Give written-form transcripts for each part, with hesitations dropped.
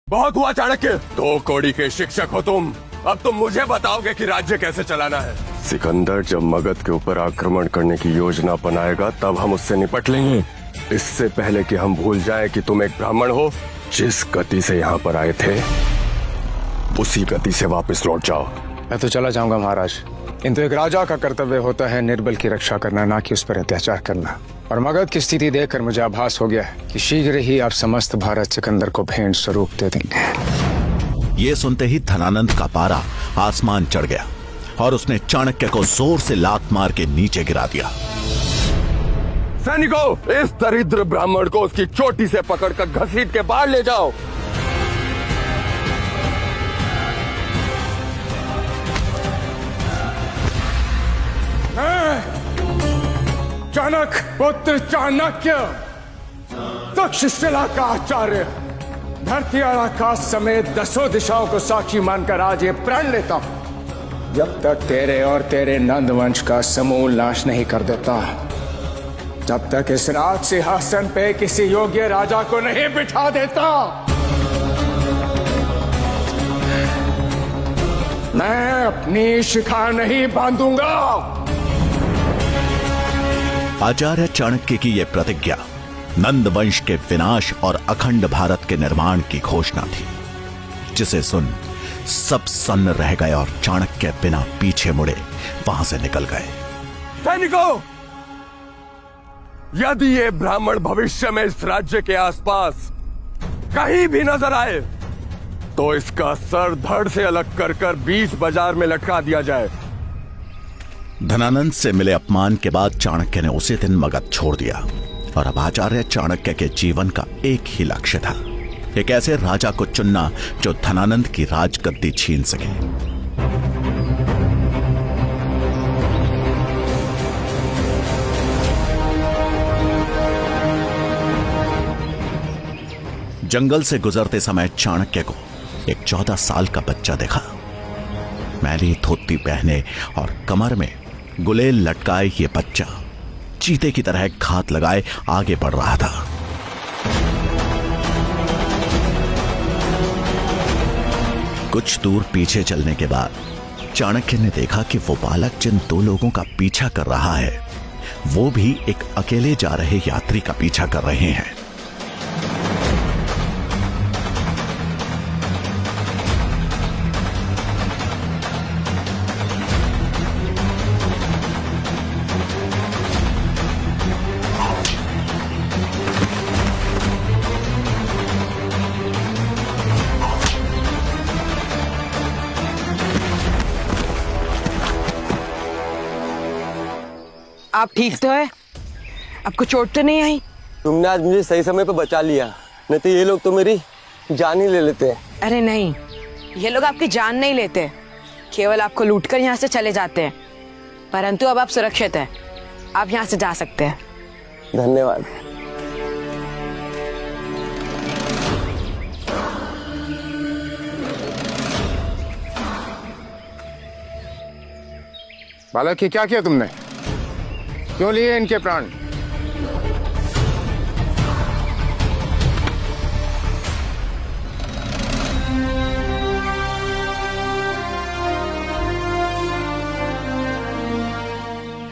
बहुत हुआ चाणक्य। 2 कौड़ी के शिक्षक हो तुम, अब तुम मुझे बताओगे कि राज्य कैसे चलाना है। सिकंदर जब मगध के ऊपर आक्रमण करने की योजना बनाएगा तब हम उससे निपट लेंगे। इससे पहले कि हम भूल जाएं कि तुम एक ब्राह्मण हो, जिस गति से यहाँ पर आए थे उसी गति से वापस लौट जाओ। मैं तो चला जाऊंगा महाराज, किंतु एक राजा का कर्तव्य होता है निर्बल की रक्षा करना, ना कि उस पर अत्याचार करना। और मगध की स्थिति देखकर मुझे आभास हो गया कि शीघ्र ही आप समस्त भारत सिकंदर को भेंट स्वरूप दे देंगे। ये सुनते ही धनानंद का पारा आसमान चढ़ गया और उसने चाणक्य को जोर से लात मार के नीचे गिरा दिया। सैनिकों, इस दरिद्र ब्राह्मण को उसकी चोटी से पकड़कर घसीट के बाहर ले जाओ। चाणक्य पुत्र चाणक्य, तक्षशिला का आचार्य, धरती और आकाश समेत 10 दिशाओं को साक्षी मानकर आज ये प्रण लेता हूं, जब तक तेरे और तेरे नंदवंश का समूल नाश नहीं कर देता, जब तक इस राज सिंहासन पे किसी योग्य राजा को नहीं बिठा देता, मैं अपनी शिखा नहीं बांधूंगा। आचार्य चाणक्य की यह प्रतिज्ञा नंद वंश के विनाश और अखंड भारत के निर्माण की घोषणा थी, जिसे सुन सब सन्न रह गए और चाणक्य बिना पीछे मुड़े वहां से निकल गए। सैनिकों, यदि ये ब्राह्मण भविष्य में इस राज्य के आसपास कहीं भी नजर आए तो इसका सर धड़ से अलग कर बीच बाजार में लटका दिया जाए। धनानंद से मिले अपमान के बाद चाणक्य ने उसी दिन मगध छोड़ दिया और अब आचार्य चाणक्य के जीवन का एक ही लक्ष्य था, एक ऐसे राजा को चुनना जो धनानंद की राजगद्दी छीन सके। जंगल से गुजरते समय चाणक्य को एक 14 साल का बच्चा देखा। मैली धोती पहने और कमर में गुलेल लटकाए ये बच्चा चीते की तरह घात लगाए आगे बढ़ रहा था। कुछ दूर पीछे चलने के बाद चाणक्य ने देखा कि वो बालक जिन 2 लोगों का पीछा कर रहा है वो भी एक अकेले जा रहे यात्री का पीछा कर रहे हैं। आप ठीक तो है? आपको चोट तो नहीं आई? तुमने आज मुझे सही समय पर बचा लिया, नहीं तो ये लोग तो मेरी जान ही ले लेते हैं। अरे नहीं, ये लोग आपकी जान नहीं लेते, केवल आपको लूटकर यहाँ से चले जाते हैं। परंतु अब आप सुरक्षित हैं, आप यहाँ से जा सकते हैं। धन्यवाद। बालक, ये क्या किया तुमने? क्यों लिए इनके प्राण?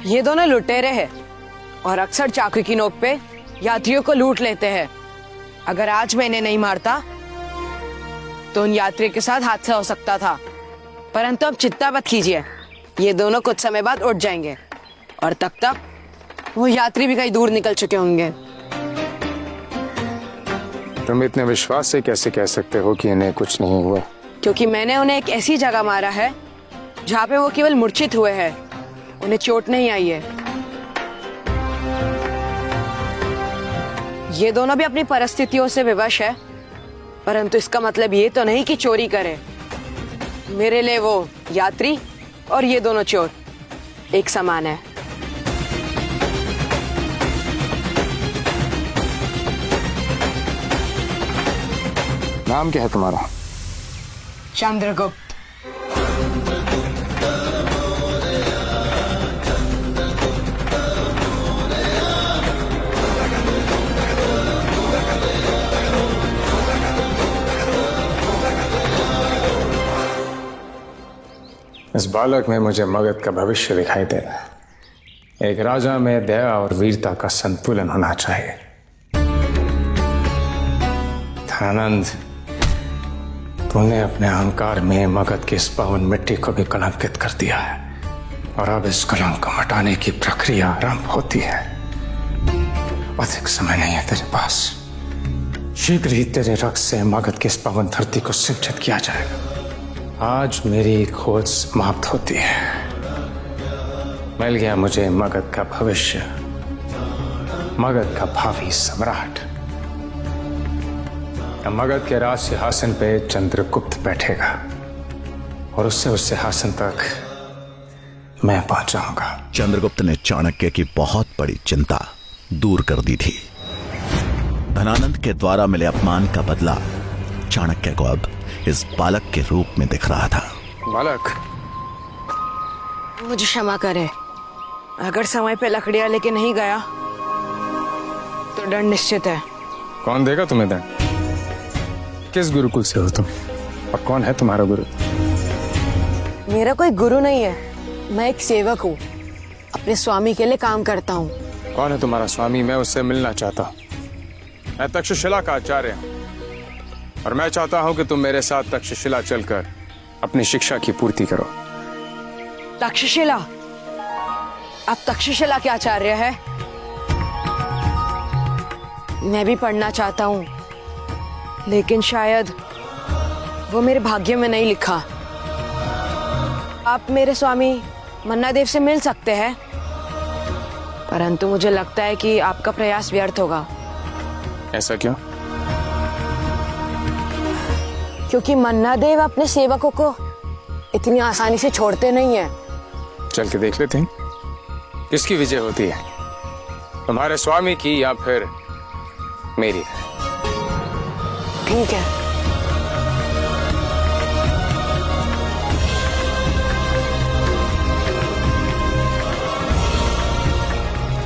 ये दोनों लुटेरे हैं और अक्सर चाकू की नोक पे यात्रियों को लूट लेते हैं। अगर आज मैं इन्हें नहीं मारता तो उन यात्रियों के साथ हादसा हो सकता था। परंतु अब चिंता मत कीजिए, ये दोनों कुछ समय बाद उठ जाएंगे और तब तक वो यात्री भी कहीं दूर निकल चुके होंगे। तुम इतने विश्वास से कैसे कह सकते हो कि इन्हें कुछ नहीं हुआ? क्योंकि मैंने उन्हें एक ऐसी जगह मारा है जहाँ पे वो केवल मूर्छित हुए हैं, उन्हें चोट नहीं आई है। ये दोनों भी अपनी परिस्थितियों से विवश है, परंतु इसका मतलब ये तो नहीं कि चोरी करे। मेरे लिए वो यात्री और ये दोनों चोर एक समान है। नाम क्या है तुम्हारा? चंद्रगुप्त। इस बालक में मुझे मगध का भविष्य दिखाई दे रहा है। एक राजा में दया और वीरता का संतुलन होना चाहिए। धनानंद, तूने अपने अहंकार में मगध की इस पावन मिट्टी को भी कलंकित कर दिया है और अब इस कलंक को हटाने की प्रक्रिया आरंभ होती है। अधिक समय नहीं है तेरे पास। शीघ्र ही तेरे रक्त से मगध की इस पावन धरती को सिंचित किया जाएगा। आज मेरी खोज समाप्त होती है। मिल गया मुझे मगध का भविष्य, मगध का भावी सम्राट। मगध के राज सिंहासन पे चंद्रगुप्त बैठेगा और उससे उस सिंहासन तक मैं पहुंच जाऊंगा। चंद्रगुप्त ने चाणक्य की बहुत बड़ी चिंता दूर कर दी थी। धनानंद के द्वारा मिले अपमान का बदला चाणक्य को अब इस बालक के रूप में दिख रहा था। बालक, मुझे क्षमा करे। अगर समय पे लकड़ियां लेके नहीं गया तो दंड निश्चित है। कौन देगा तुम्हें दंड? किस गुरुकुल से हो तुम और कौन है तुम्हारा गुरु? मेरा कोई गुरु नहीं है, मैं एक सेवक हूँ। अपने स्वामी के लिए काम करता हूँ। कौन है तुम्हारा स्वामी? मैं उससे मिलना चाहता हूँ। मैं तक्षशिला का आचार्य हूँ और मैं चाहता हूँ कि तुम मेरे साथ तक्षशिला चलकर अपनी शिक्षा की पूर्ति करो। तक्षशिला? आप तक्षशिला के आचार्य है? मैं भी पढ़ना चाहता हूँ, लेकिन शायद वो मेरे भाग्य में नहीं लिखा। आप मेरे स्वामी मन्नादेव से मिल सकते हैं, परंतु मुझे लगता है कि आपका प्रयास व्यर्थ होगा। ऐसा क्यों? क्योंकि मन्नादेव अपने सेवकों को इतनी आसानी से छोड़ते नहीं है। चल के देख लेते हैं किसकी विजय होती है, तुम्हारे स्वामी की या फिर मेरी। ठीक है।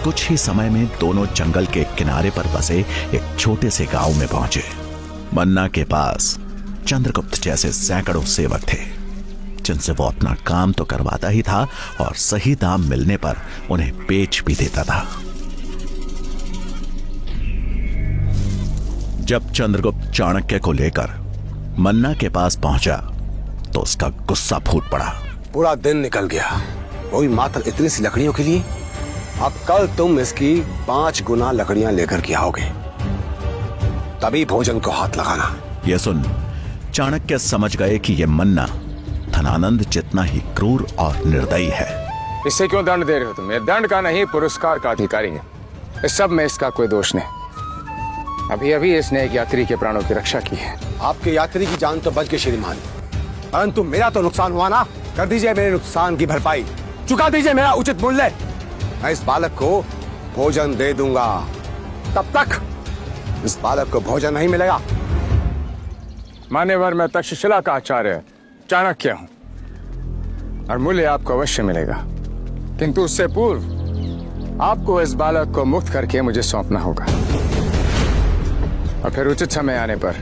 कुछ ही समय में दोनों जंगल के किनारे पर बसे एक छोटे से गांव में पहुंचे। मन्ना के पास चंद्रगुप्त जैसे सैकड़ों सेवक थे, जिनसे वो अपना काम तो करवाता ही था और सही दाम मिलने पर उन्हें बेच भी देता था। जब चंद्रगुप्त चाणक्य को लेकर मन्ना के पास पहुंचा तो उसका गुस्सा फूट पड़ा। पूरा दिन निकल गया, वही मात्र इतनी सी लकड़ियों के लिए। अब कल तुम इसकी 5 गुना लकड़ियां लेकर के आओगे, तभी भोजन को हाथ लगाना। यह सुन चाणक्य समझ गए कि यह मन्ना धनानंद जितना ही क्रूर और निर्दयी है। इससे क्यों दंड दे रहे हो तुम? ये दंड का नहीं, पुरस्कार का अधिकारी है। इस सब में इसका कोई दोष नहीं। अभी अभी इसने एक यात्री के प्राणों की रक्षा की है। आपके यात्री की जान तो बच गई श्रीमान, परंतु मेरा तो नुकसान हुआ ना। कर दीजिए मेरे नुकसान की भरपाई, चुका दीजिए मेरा उचित मूल्य। मैं इस बालक को भोजन दे दूंगा, तब तक इस बालक को भोजन नहीं मिलेगा। मान्यवर, मैं तक्षशिला का आचार्य चाणक्य हूं और मूल्य आपको अवश्य मिलेगा, किंतु उससे पूर्व आपको इस बालक को मुक्त करके मुझे सौंपना होगा और फिर उचित समय आने पर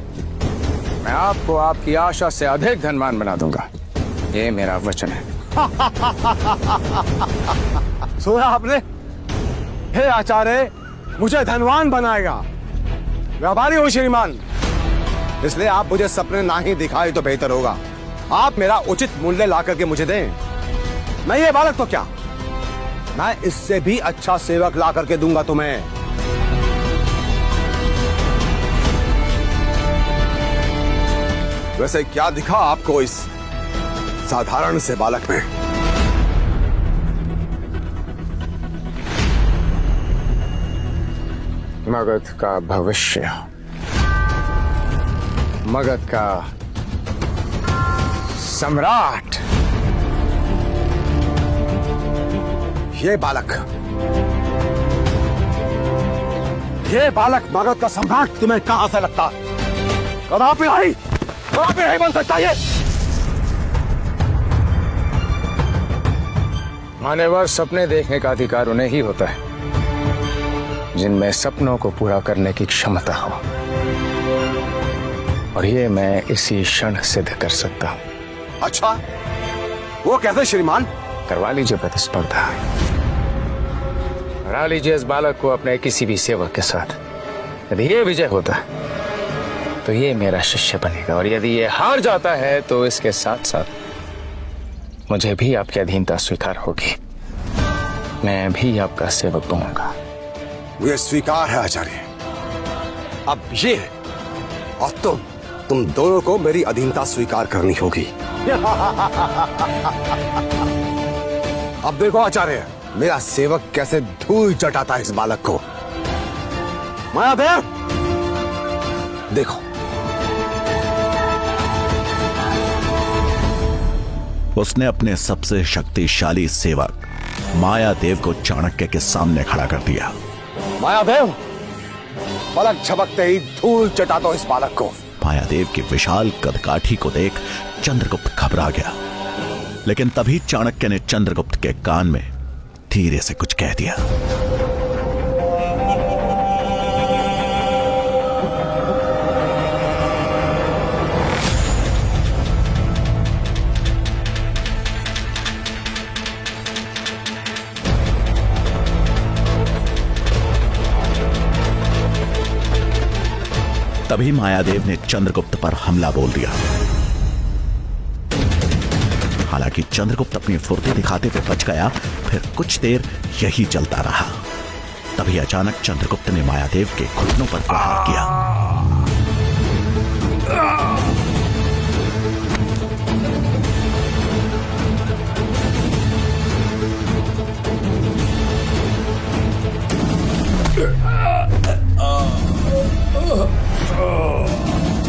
मैं आपको आपकी आशा से अधिक धनवान बना दूंगा। ये मेरा वचन है। सुना आपने? हे आचार्य, मुझे धनवान बनाएगा। व्यापारी हो श्रीमान, इसलिए आप मुझे सपने ना ही दिखाए तो बेहतर होगा। आप मेरा उचित मूल्य ला करके मुझे दें। मैं ये बालक तो क्या, मैं इससे भी अच्छा सेवक ला करके दूंगा तुम्हें। वैसे क्या दिखा आपको इस साधारण से बालक में? मगध का भविष्य, मगध का सम्राट। ये बालक मगध का सम्राट तुम्हें कहां से लगता? कदापि नहीं बन सकता ये। मान्यवर, सपने देखने का अधिकार उन्हें ही होता है जिनमें सपनों को पूरा करने की क्षमता हो, और ये मैं इसी क्षण सिद्ध कर सकता हूं। अच्छा, वो कैसे श्रीमान? करवा लीजिए प्रतिस्पर्धा, हरा लीजिए इस बालक को अपने किसी भी सेवक के साथ। यदि ये विजय होता है तो ये मेरा शिष्य बनेगा, और यदि ये हार जाता है तो इसके साथ साथ मुझे भी आपकी अधीनता स्वीकार होगी। मैं भी आपका सेवक बनूंगा। ये स्वीकार है आचार्य। अब ये और तुम दोनों को मेरी अधीनता स्वीकार करनी होगी। अब देखो आचार्य, मेरा सेवक कैसे धूल चटाता है इस बालक को। मायादेव, देखो। उसने अपने सबसे शक्तिशाली सेवक मायादेव को चाणक्य के सामने खड़ा कर दिया। मायादेव, पलक झपकते ही धूल चटा दो इस बालक को। मायादेव की विशाल कदकाठी को देख चंद्रगुप्त घबरा गया, लेकिन तभी चाणक्य ने चंद्रगुप्त के कान में धीरे से कुछ कह दिया। तभी मायादेव ने चंद्रगुप्त पर हमला बोल दिया। हालांकि चंद्रगुप्त अपनी फुर्ती दिखाते हुए बच गया। फिर कुछ देर यही चलता रहा। तभी अचानक चंद्रगुप्त ने मायादेव के घुटनों पर प्रहार किया।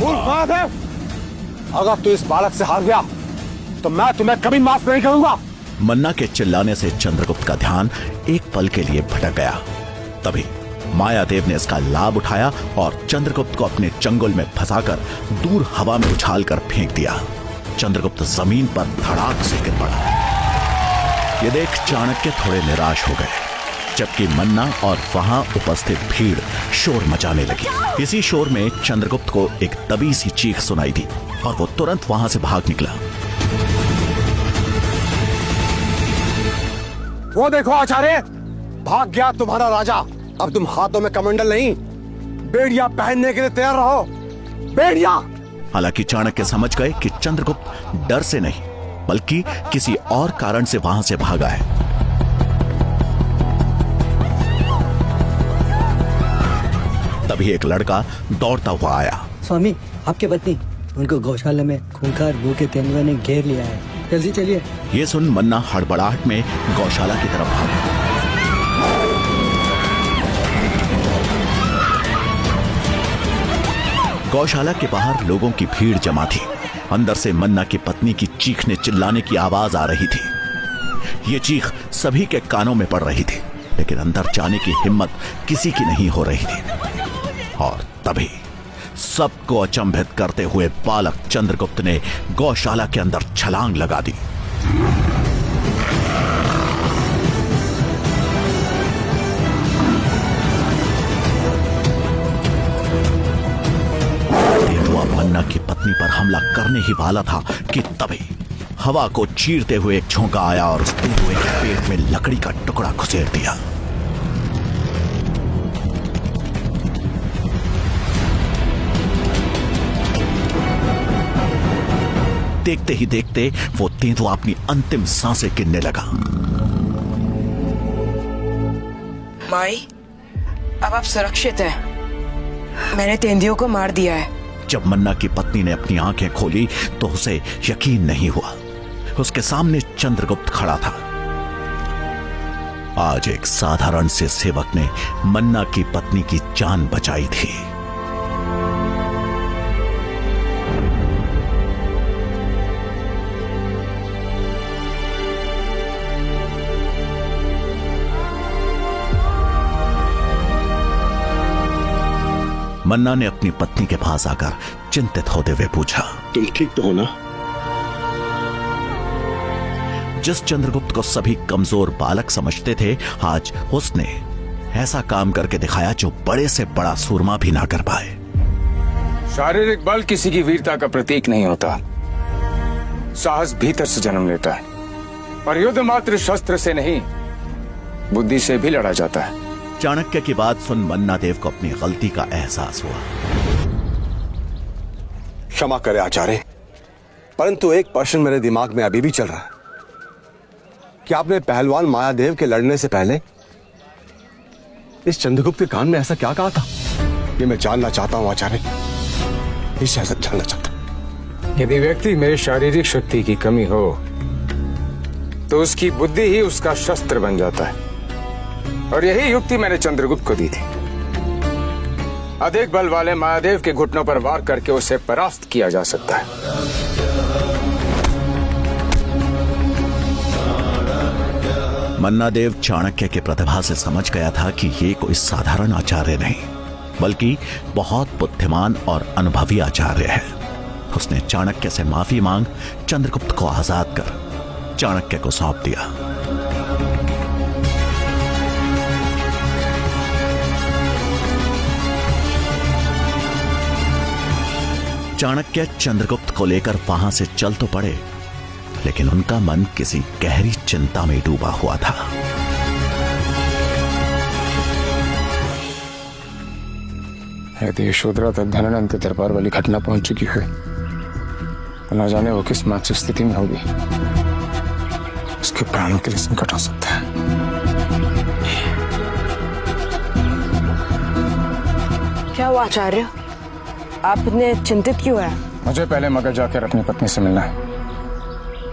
मायादेव, अगर तू इस बालक से हार गया तो मैं तुम्हें कभी माफ नहीं करूंगा। मन्ना के चिल्लाने से चंद्रगुप्त का ध्यान एक पल के लिए भटक गया। तभी मायादेव ने इसका लाभ उठाया और चंद्रगुप्त को अपने चंगुल में फंसाकर दूर हवा में उछालकर फेंक दिया। चंद्रगुप्त जमीन पर धड़ाक से गिर पड़ा। ये देख चाणक्य थोड़े निराश हो गए, जबकि मन्ना और वहां उपस्थित भीड़ शोर मचाने लगी। इसी शोर में चंद्रगुप्त को एक दबी सी चीख सुनाई दी और वो तुरंत वहां से भाग निकला। वो देखो आचार्य, भाग गया तुम्हारा राजा। अब तुम हाथों में कमंडल नहीं, बेड़िया पहनने के लिए तैयार रहो। बेड़िया। हालांकि चाणक्य समझ गए कि चंद्रगुप्त डर से नहीं बल्कि किसी और कारण से वहां से भागा है। तभी एक लड़का दौड़ता हुआ आया। स्वामी, आपके पत्नी, उनको गौशाला में खूंखार भूखे तेंदुआ ने घेर लिया है, जल्दी चलिए। ये सुन मन्ना हड़बड़ाहट में गौशाला की तरफ भागा। गौशाला के बाहर लोगों की भीड़ जमा थी। अंदर से मन्ना की पत्नी की चीखने चिल्लाने की आवाज आ रही थी। ये चीख सभी के कानों में पड़ रही थी, लेकिन अंदर जाने की हिम्मत किसी की नहीं हो रही थी। और तभी सबको अचंभित करते हुए बालक चंद्रगुप्त ने गौशाला के अंदर छलांग लगा दी। तेंदुआ मन्ना की पत्नी पर हमला करने ही वाला था कि तभी हवा को चीरते हुए एक झोंका आया और उस तेंदुए के पेट में लकड़ी का टुकड़ा घुसेड़ दिया। देखते ही देखते वो तेंदुआ अपनी अंतिम सांसें गिनने लगा। माई, अब आप सुरक्षित हैं। मैंने तेंदुओं को मार दिया है। जब मन्ना की पत्नी ने अपनी आंखें खोली तो उसे यकीन नहीं हुआ। उसके सामने चंद्रगुप्त खड़ा था। आज एक साधारण से सेवक ने मन्ना की पत्नी की जान बचाई थी। मन्ना ने अपनी पत्नी के पास आकर चिंतित होते हुए पूछा, तुम ठीक तो हो ना? जिस चंद्रगुप्त को सभी कमजोर बालक समझते थे, आज उसने ऐसा काम करके दिखाया जो बड़े से बड़ा सूरमा भी ना कर पाए। शारीरिक बल किसी की वीरता का प्रतीक नहीं होता। साहस भीतर से जन्म लेता है। और युद्ध मात्र शस्त्र से नहीं, बुद्धि से भी लड़ा जाता है। चाणक्य की बात सुन मन्ना देव को अपनी गलती का एहसास हुआ। क्षमा करे आचार्य, परंतु एक प्रश्न मेरे दिमाग में अभी भी चल रहा है कि आपने पहलवान मायादेव के लड़ने से पहले इस चंद्रगुप्त के कान में ऐसा क्या कहा था? ये मैं जानना चाहता हूं आचार्य, इसे ऐसा जानना चाहता हूं। यदि व्यक्ति में शारीरिक शक्ति की कमी हो तो उसकी बुद्धि ही उसका शस्त्र बन जाता है, और यही युक्ति मैंने चंद्रगुप्त को दी थी। अधिक बल वाले महादेव के घुटनों पर वार करके उसे परास्त किया जा सकता है। मन्ना देव चाणक्य की प्रतिभा से समझ गया था कि ये कोई साधारण आचार्य नहीं, बल्कि बहुत बुद्धिमान और अनुभवी आचार्य है। उसने चाणक्य से माफी मांग चंद्रगुप्त को आजाद कर चाणक्य को सौंप दिया। चाणक्य चंद्रगुप्त को लेकर वहां से चल तो पड़े, लेकिन उनका मन किसी गहरी चिंता में डूबा हुआ था। यदि यशोधरा तक धनानंद के दरबार वाली घटना पहुंच चुकी है तो न जाने वो किस मानसिक स्थिति में होगी। उसके प्राणों के लिए संकट हो सकता है। क्या हुआ आचार्य, आप इतने चिंतित क्यों हैं? मुझे पहले मगध जाकर अपनी पत्नी से मिलना है।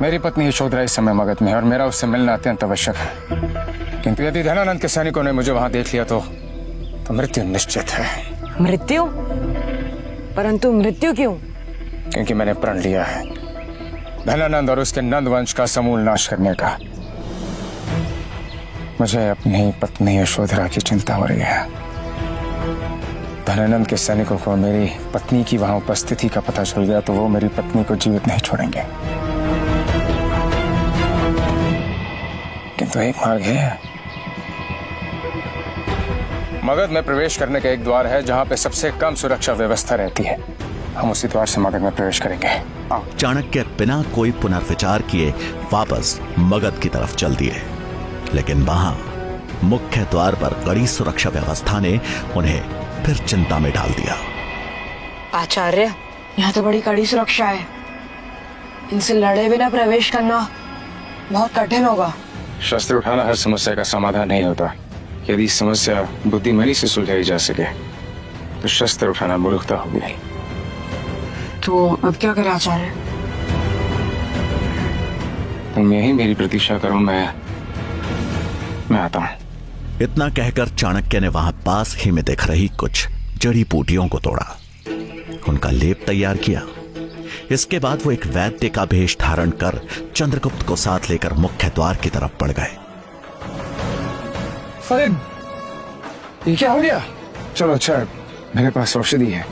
मेरी पत्नी यशोधरा इस समय मगध में है और मेरा उससे मिलना अत्यंत आवश्यक है। किंतु यदि धनानंद के सैनिकों ने मुझे वहां देख लिया तो मृत्यु निश्चित है। मृत्यु? परंतु मृत्यु क्यों? क्योंकि मैंने प्रण लिया है धनानंद और उसके नंद वंश का समूल नाश करने का। मुझे अपनी पत्नी यशोधरा की चिंता हो रही है। धनानंद के सैनिकों को मेरी पत्नी की वहां उपस्थिति का पता चल गया तो वो मेरी पत्नी को जीवित नहीं छोड़ेंगे। किंतु एक मार्ग है। मगध में प्रवेश करने का एक द्वार है जहां पे सबसे कम सुरक्षा व्यवस्था रहती है। हम उसी द्वार से मगध में प्रवेश करेंगे। चाणक्य बिना कोई पुनर्विचार किए वापस मगध की तरफ चल दिए, लेकिन वहां मुख्य द्वार पर कड़ी सुरक्षा व्यवस्था ने उन्हें फिर चिंता में डाल दिया। आचार्य, यहाँ तो बड़ी कड़ी सुरक्षा है, इनसे लड़े बिना प्रवेश करना बहुत कठिन होगा। शस्त्र उठाना हर समस्या का समाधान नहीं होता। यदि समस्या बुद्धिमानी से सुलझाई जा सके तो शस्त्र उठाना मूर्खता होगी नहीं। तो अब क्या करें आचार्य? तुम यही मेरी प्रतीक्षा करो, मैं आता हूं। इतना कहकर चाणक्य ने वहां पास ही में दिख रही कुछ जड़ी बूटियों को तोड़ा, उनका लेप तैयार किया। इसके बाद वो एक वैद्य का भेष धारण कर चंद्रगुप्त को साथ लेकर मुख्य द्वार की तरफ बढ़ गए। फरिद, ये क्या हो गया? चलो अच्छा, मेरे पास औषधि है।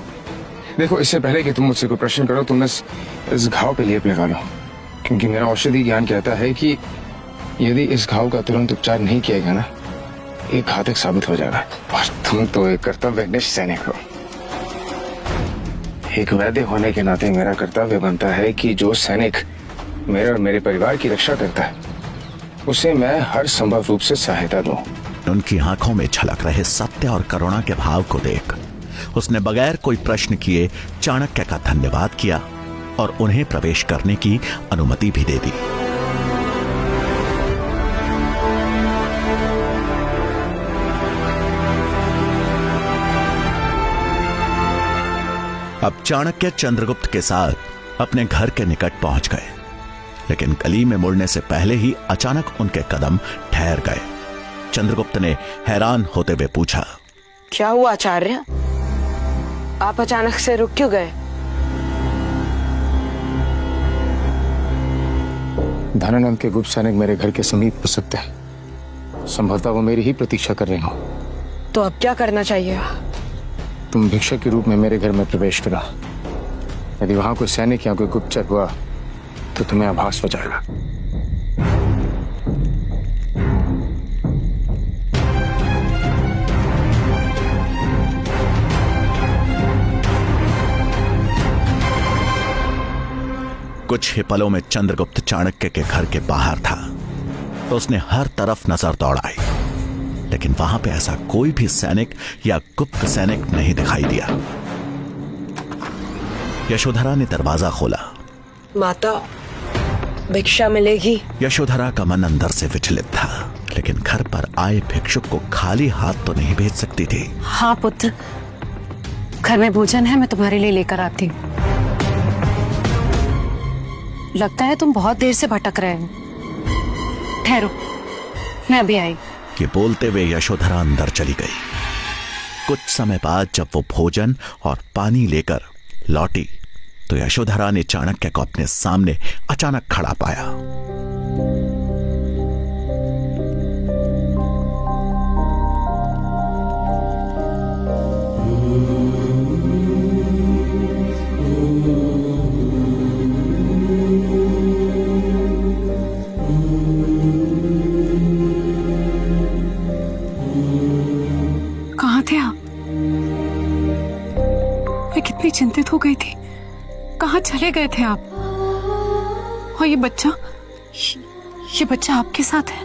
देखो, इससे पहले कि तुम मुझसे कोई प्रश्न करो तुम इस घाव पे लेप लगा लो, क्योंकि मेरा औषधि ज्ञान कहता है कि यदि इस घाव का तुरंत उपचार नहीं किया गया ना, ये घातक साबित हो जाएगा। और तुम तो एक कर्तव्यनिष्ठ सैनिक हो। एक वैद्य होने के नाते मेरा कर्तव्य बनता है कि जो सैनिक मेरे और मेरे परिवार की रक्षा करता है उसे मैं हर संभव रूप से सहायता दूं। उनकी आंखों में झलक रहे सत्य और करुणा के भाव को देख उसने बगैर कोई प्रश्न किए चाणक्य का धन्यवाद किया और उन्हें प्रवेश करने की अनुमति भी दे दी। अब चाणक्य चंद्रगुप्त के साथ अपने घर के निकट पहुंच गए, लेकिन गली में मुड़ने से पहले ही अचानक उनके कदम ठहर गए। चंद्रगुप्त ने हैरान होते हुए पूछा, क्या हुआ आचार्य? आप अचानक से रुक क्यों गए? धनानंद के गुप्त सैनिक मेरे घर के समीप हो सकते हैं। संभवतः वो मेरी ही प्रतीक्षा कर रहे हो। तो अब क्या करना चाहिए? तुम भिक्षक के रूप में मेरे घर में प्रवेश करा। यदि वहां कोई सैनिक या कोई गुप्तचर हुआ तो तुम्हें आभास हो जाएगा। कुछ ही पलों में चंद्रगुप्त चाणक्य के घर के बाहर था। तो उसने हर तरफ नजर दौड़ाई, लेकिन वहां पे ऐसा कोई भी सैनिक या गुप्त सैनिक नहीं दिखाई दिया। यशोधरा ने दरवाजा खोला। माता, भिक्षा मिलेगी? यशोधरा का मन अंदर से विचलित था, लेकिन घर पर आए भिक्षुक को खाली हाथ तो नहीं भेज सकती थी। हाँ पुत्र, घर में भोजन है, मैं तुम्हारे लिए लेकर आती हूँ। लगता है तुम बहुत देर से भटक रहे हो। ठहरो, मैं अभी आई। ये बोलते हुए यशोधरा अंदर चली गई। कुछ समय बाद जब वो भोजन और पानी लेकर लौटी तो यशोधरा ने चाणक्य को अपने सामने अचानक खड़ा पाया। कहाँ थे आप? मैं कितनी चिंतित हो गई थी। कहाँ चले गए थे आप? और ये बच्चा आपके साथ है?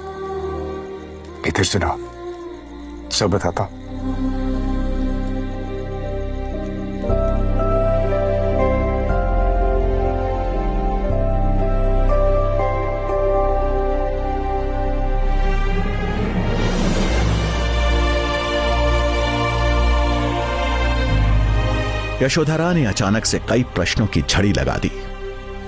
इधर सुनो, सब बताता। यशोधरा ने अचानक से कई प्रश्नों की झड़ी लगा दी।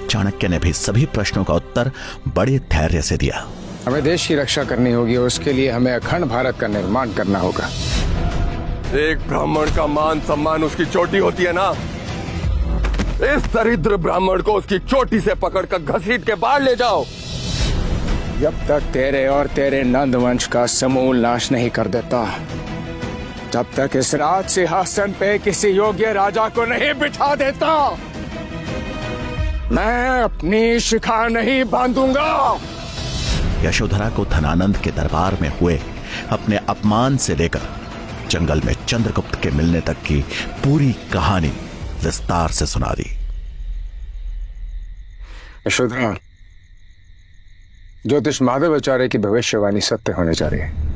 चाणक्य ने भी सभी प्रश्नों का उत्तर बड़े धैर्य से दिया। हमें देश की रक्षा करनी होगी और उसके लिए हमें अखंड भारत का निर्माण करना होगा। एक ब्राह्मण का मान सम्मान उसकी चोटी होती है ना। इस दरिद्र ब्राह्मण को उसकी चोटी से पकड़कर घसीट के बाहर ले जाओ। जब तक तेरे और तेरे नंद वंश का समूल नाश नहीं कर देता, तब तक इस राज सिंहासन पे किसी योग्य राजा को नहीं बिठा देता। मैं अपनी शिखा नहीं बांधूंगा। यशोधरा को धनानंद के दरबार में हुए अपने अपमान से लेकर जंगल में चंद्रगुप्त के मिलने तक की पूरी कहानी विस्तार से सुना दी। यशोधरा, ज्योतिष माधवाचार्य की भविष्यवाणी सत्य होने जा रही है।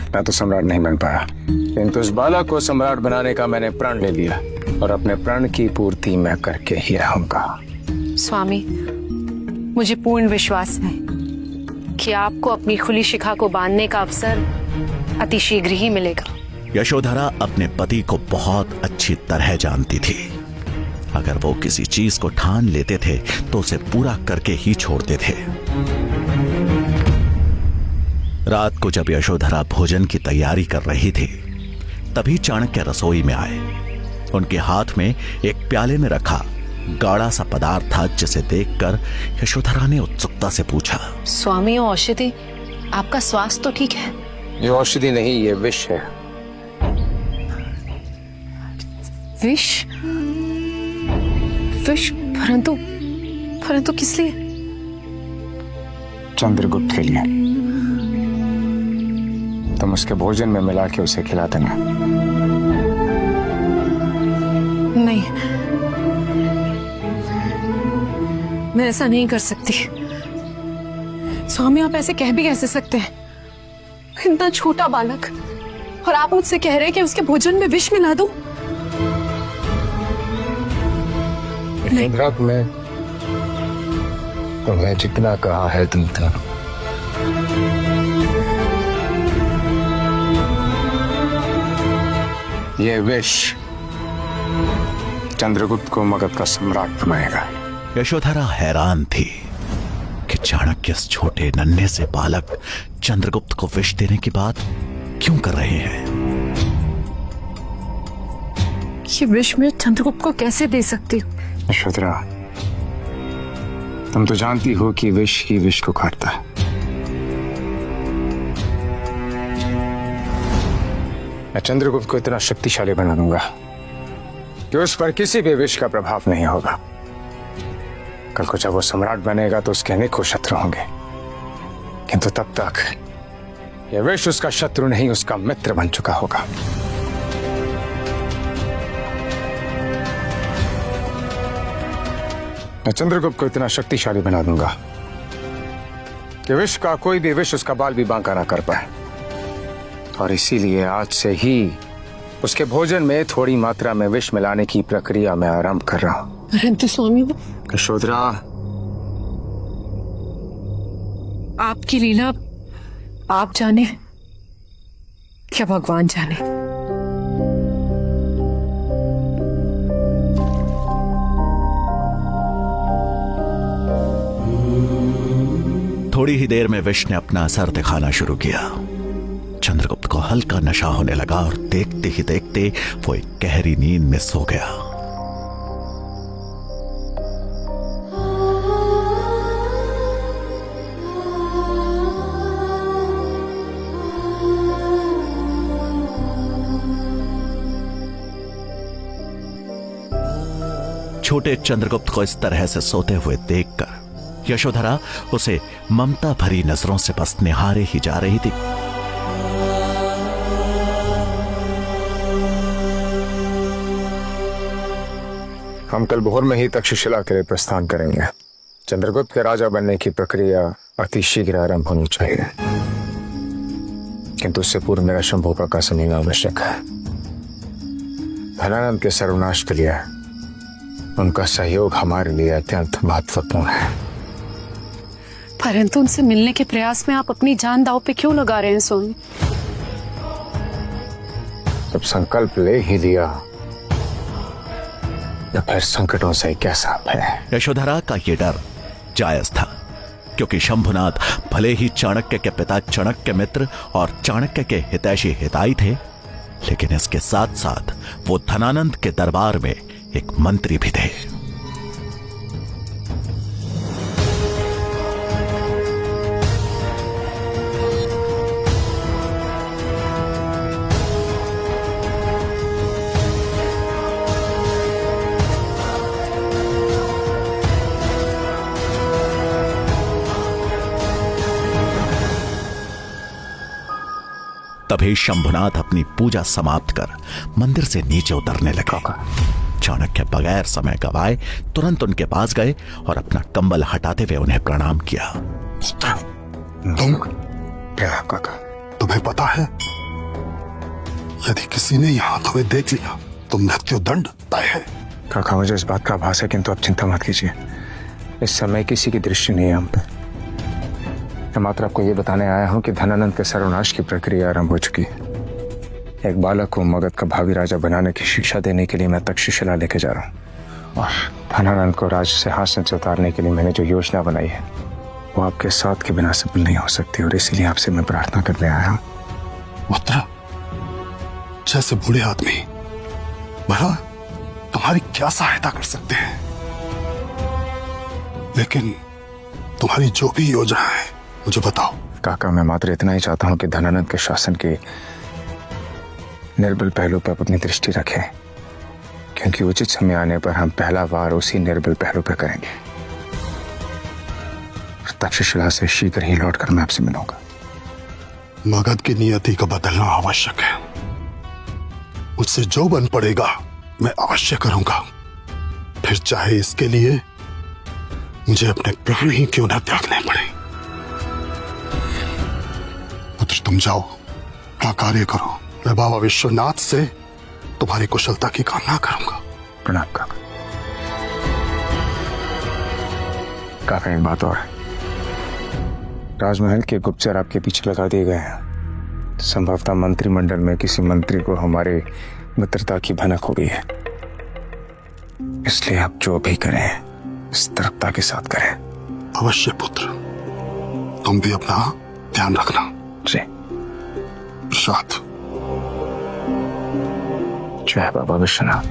मैं तो सम्राट नहीं बन पाया, किंतु उस बालक को सम्राट बनाने का मैंने प्रण ले लिया और अपने प्रण की पूर्ति मैं करके ही रहूंगा। स्वामी, मुझे पूर्ण विश्वास है कि आपको अपनी खुली शिखा को बांधने का अवसर अति शीघ्र ही मिलेगा। यशोधरा अपने पति को बहुत अच्छी तरह जानती थी। अगर वो किसी चीज को ठान लेते थे तो उसे पूरा करके ही छोड़ते थे। रात को जब यशोधरा भोजन की तैयारी कर रही थी, तभी चाणक्य रसोई में आए। उनके हाथ में एक प्याले में रखा गाढ़ा सा पदार्थ था, जिसे देखकर यशोधरा ने उत्सुकता से पूछा, स्वामी, औषधि, आपका स्वास्थ्य तो ठीक है? ये औषधि नहीं, ये विष है। विष? विष? परंतु किस लिए? चंद्रगुप्त के लिए। तुम उसके भोजन में मिला के उसे खिला देना। नहीं, मैं ऐसा नहीं कर सकती। स्वामी, आप ऐसे कह भी कैसे सकते हैं? इतना छोटा बालक, और आप मुझसे कह रहे हैं कि उसके भोजन में विष मिला दूं? में तुम्हें जितना कहा है तुम था। ये विष चंद्रगुप्त को मगध का सम्राट बनाएगा। यशोधरा हैरान थी कि चाणक्य इस छोटे नन्हे से बालक चंद्रगुप्त को विष देने की बात क्यों कर रहे हैं। ये विष मैं चंद्रगुप्त को कैसे दे सकती हूँ? यशोधरा, तुम तो जानती हो कि विष ही विष को काटता है। मैं चंद्रगुप्त को इतना शक्तिशाली बना दूंगा कि उस पर किसी भी विष का प्रभाव नहीं होगा। कल को जब वो सम्राट बनेगा तो उसके अनेकों शत्रु होंगे, किंतु तब तक यह विष उसका शत्रु नहीं, उसका मित्र बन चुका होगा। मैं चंद्रगुप्त को इतना शक्तिशाली बना दूंगा कि विष का कोई भी विष उसका बाल भी बांका ना कर पाए, और इसीलिए आज से ही उसके भोजन में थोड़ी मात्रा में विष मिलाने की प्रक्रिया मैं आरंभ कर रहा हूं। परंतु स्वामी वो यशोधरा, आपकी लीला आप जाने क्या भगवान जाने। थोड़ी ही देर में विष ने अपना असर दिखाना शुरू किया। चंद्रगुप्त को हल्का नशा होने लगा और देखते ही देखते वो एक गहरी नींद में सो गया। छोटे चंद्रगुप्त को इस तरह से सोते हुए देखकर यशोधरा उसे ममता भरी नजरों से बस निहारे ही जा रही थी। हम कल भोर में ही तक्षशिला के लिए प्रस्थान करेंगे। चंद्रगुप्त के राजा बनने की प्रक्रिया अति शीघ्र आरंभ होनी चाहिए, किंतु उससे पूर्व मेरा शंभू का समझना आवश्यक है। धनानंद के सर्वनाश के लिए उनका सहयोग हमारे लिए अत्यंत महत्वपूर्ण है। परंतु उनसे मिलने के प्रयास में आप अपनी जान दांव पे क्यों लगा रहे हैं स्वामी? जब संकल्प ले ही लिया तो फिर संकटों से कैसा है। यशोधरा का यह डर जायज था, क्योंकि शंभुनाथ भले ही चाणक्य के पिता चाणक्य मित्र और चाणक्य के हितैषी हिताई थे, लेकिन इसके साथ साथ वो धनानंद के दरबार में एक मंत्री भी थे। तभी शंभुनाथ अपनी पूजा समाप्त कर मंदिर से नीचे उतरने लगे। चाणक्य बगैर समय गवाए तुरंत उनके पास गए और अपना कंबल हटाते हुए उन्हें प्रणाम किया। तुम क्या काका, तुम्हें पता है यदि किसी ने यहां तुम्हें देख लिया तो मृत्यु दंड तय है। काका, मुझे इस बात का आभास है, किंतु आप चिंता मत कीजिए। इस समय किसी की दृष्टि नहीं है हम पे। मैं मात्र आपको ये बताने आया हूं कि धनानंद के सर्वनाश की प्रक्रिया आरंभ हो चुकी है। एक बालक को मगध का भावी राजा बनाने की शिक्षा देने के लिए मैं तक्षशिला लेके जा रहा हूं, और धनानंद को राज सिंहासन से उतारने के लिए मैंने जो योजना बनाई है वो आपके साथ के बिना सफल नहीं हो सकती, और इसीलिए आपसे मैं प्रार्थना करने आया हूं। उत्तरा, जैसे बूढ़े आदमी भला तुम्हारी क्या सहायता कर सकते हैं, लेकिन तुम्हारी जो भी योजना है मुझे बताओ। काका, मैं मात्र इतना ही चाहता हूं कि धनानंद के शासन के निर्बल पहलू पर अपनी दृष्टि रखें, क्योंकि उचित समय आने पर हम पहला वार उसी निर्बल पहलू पर करेंगे। तक्षशिला से शीघ्र ही लौटकर मैं आपसे मिलूंगा। मगध की नियति का बदलना आवश्यक है। मुझसे जो बन पड़ेगा मैं अवश्य करूंगा, फिर चाहे इसके लिए मुझे अपने प्राण ही क्यों न त्यागने पड़े। पुत्र, तुम जाओ, अपना कार्य करो। मैं बाबा विश्वनाथ से तुम्हारी कुशलता की कामना करूंगा। प्रणाम काका। काका, एक बात और है। राजमहल के गुप्तचर आपके पीछे लगा दिए गए हैं। संभवतः मंत्रिमंडल में किसी मंत्री को हमारे मित्रता की भनक हो गई है, इसलिए आप जो भी करें सतर्कता के साथ करें। अवश्य पुत्र, तुम भी अपना ध्यान रखना। जी। प्रसाद। जय बाबा विश्वनाथ।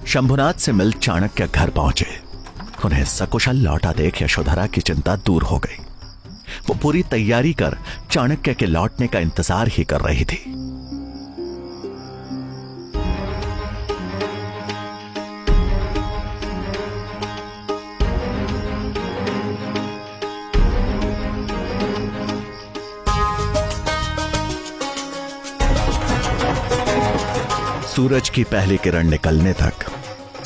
शंभुनाथ से मिल चाणक्य घर पहुंचे। उन्हें सकुशल लौटा देख यशोधरा की चिंता दूर हो गई। वो पूरी तैयारी कर चाणक्य के लौटने का इंतजार ही कर रही थी। सूरज की पहली किरण निकलने तक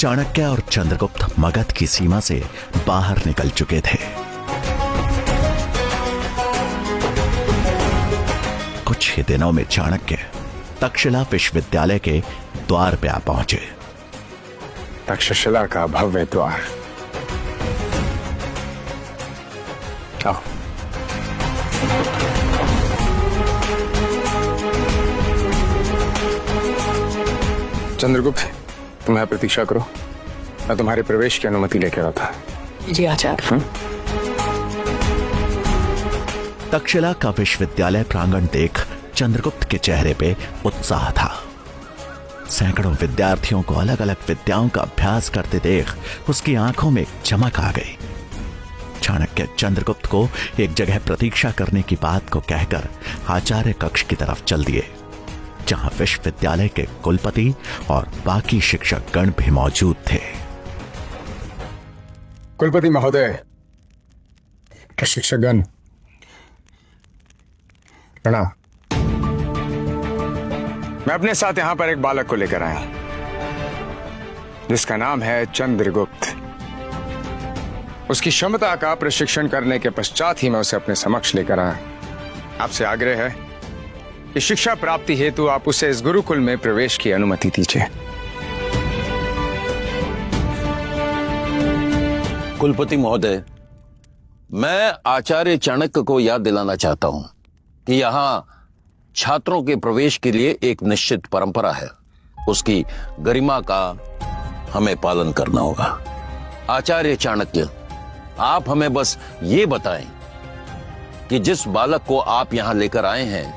चाणक्य और चंद्रगुप्त मगध की सीमा से बाहर निकल चुके थे। कुछ ही दिनों में चाणक्य तक्षशिला विश्वविद्यालय के द्वार पे आ पहुंचे। तक्षशिला का भव्य द्वार। आओ। चंद्रगुप्त, तुम्हें प्रतीक्षा करो, मैं तुम्हारे प्रवेश की अनुमति लेकर आता। जी आचार्य। तक्षशिला का विश्वविद्यालय प्रांगण देख चंद्रगुप्त के चेहरे पे उत्साह था। सैकड़ों विद्यार्थियों को अलग अलग विद्याओं का अभ्यास करते देख उसकी आंखों में एक चमक आ गई। चाणक्य चंद्रगुप्त को एक जगह प्रतीक्षा करने की बात को कहकर आचार्य कक्ष की तरफ चल दिए, जहां विश्वविद्यालय के कुलपति और बाकी शिक्षक गण भी मौजूद थे। कुलपति महोदय, शिक्षकगण, प्रणाम। मैं अपने साथ यहां पर एक बालक को लेकर आया जिसका नाम है चंद्रगुप्त। उसकी क्षमता का प्रशिक्षण करने के पश्चात ही मैं उसे अपने समक्ष लेकर आया। आपसे आग्रह है कि शिक्षा प्राप्ति हेतु आप उसे इस गुरुकुल में प्रवेश की अनुमति दीजिए। कुलपति महोदय, मैं आचार्य चाणक्य को याद दिलाना चाहता हूं कि यहां छात्रों के प्रवेश के लिए एक निश्चित परंपरा है। उसकी गरिमा का हमें पालन करना होगा। आचार्य चाणक्य, आप हमें बस ये बताएं कि जिस बालक को आप यहां लेकर आए हैं,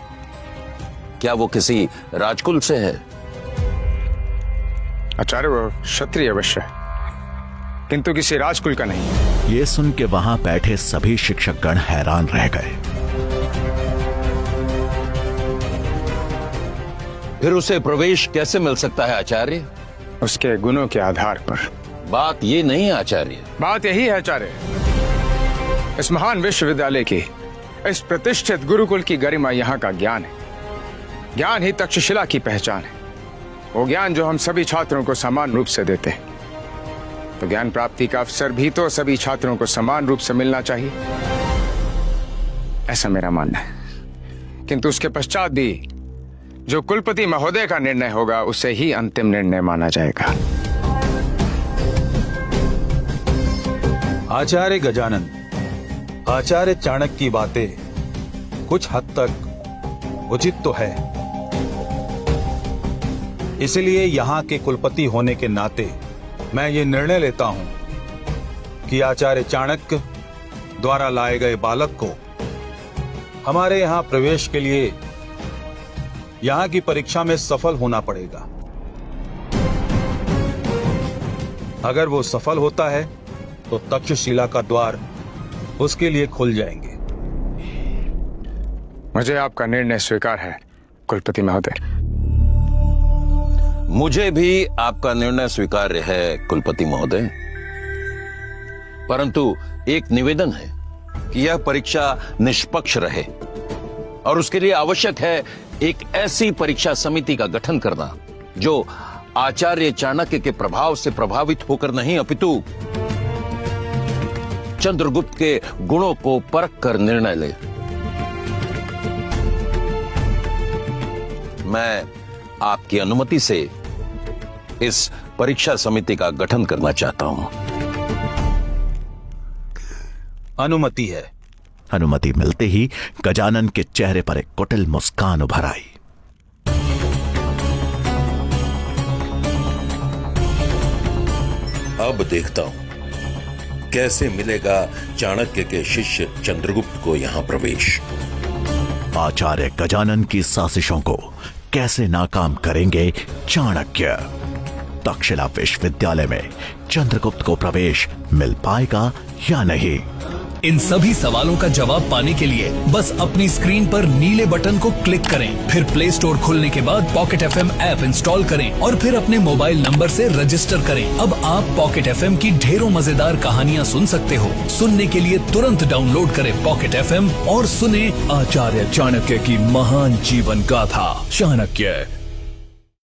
क्या वो किसी राजकुल से है? आचार्य, वो क्षत्रिय अवश्य है, किंतु किसी राजकुल का नहीं। ये सुन के वहां बैठे सभी शिक्षकगण हैरान रह गए। फिर उसे प्रवेश कैसे मिल सकता है आचार्य? उसके गुणों के आधार पर। बात ये नहीं है आचार्य। बात यही है आचार्य, इस महान विश्वविद्यालय की, इस प्रतिष्ठित गुरुकुल की गरिमा यहाँ का ज्ञान है। ज्ञान ही तक्षशिला की पहचान है, वो ज्ञान जो हम सभी छात्रों को समान रूप से देते हैं। तो ज्ञान प्राप्ति का अवसर भी तो सभी छात्रों को समान रूप से मिलना चाहिए, ऐसा मेरा मानना है। किंतु उसके पश्चात भी जो कुलपति महोदय का निर्णय होगा उसे ही अंतिम निर्णय माना जाएगा। आचार्य गजानन, आचार्य चाणक्य की बातें कुछ हद तक उचित तो है, इसलिए यहां के कुलपति होने के नाते मैं ये निर्णय लेता हूं कि आचार्य चाणक्य द्वारा लाए गए बालक को हमारे यहां प्रवेश के लिए यहां की परीक्षा में सफल होना पड़ेगा। अगर वो सफल होता है तो तक्षशिला का द्वार उसके लिए खुल जाएंगे। मुझे आपका निर्णय स्वीकार है कुलपति महोदय। मुझे भी आपका निर्णय स्वीकार्य है कुलपति महोदय, परंतु एक निवेदन है कि यह परीक्षा निष्पक्ष रहे और उसके लिए आवश्यक है एक ऐसी परीक्षा समिति का गठन करना जो आचार्य चाणक्य के प्रभाव से प्रभावित होकर नहीं, अपितु चंद्रगुप्त के गुणों को परख कर निर्णय ले। मैं आपकी अनुमति से इस परीक्षा समिति का गठन करना चाहता हूं। अनुमति है। अनुमति मिलते ही गजानन के चेहरे पर एक कुटिल मुस्कान उभर आई। अब देखता हूं कैसे मिलेगा चाणक्य के शिष्य चंद्रगुप्त को यहां प्रवेश। आचार्य गजानन की साजिशों को कैसे नाकाम करेंगे चाणक्य? तक्षशिला विश्वविद्यालय में चंद्रगुप्त को प्रवेश मिल पाएगा या नहीं? इन सभी सवालों का जवाब पाने के लिए बस अपनी स्क्रीन पर नीले बटन को क्लिक करें, फिर प्ले स्टोर खुलने के बाद पॉकेट एफएम ऐप इंस्टॉल करें और फिर अपने मोबाइल नंबर से रजिस्टर करें। अब आप पॉकेट एफएम की ढेरों मजेदार कहानियां सुन सकते हो। सुनने के लिए तुरंत डाउनलोड करें पॉकेट एफएम और सुने आचार्य चाणक्य की महान जीवन गाथा। चाणक्य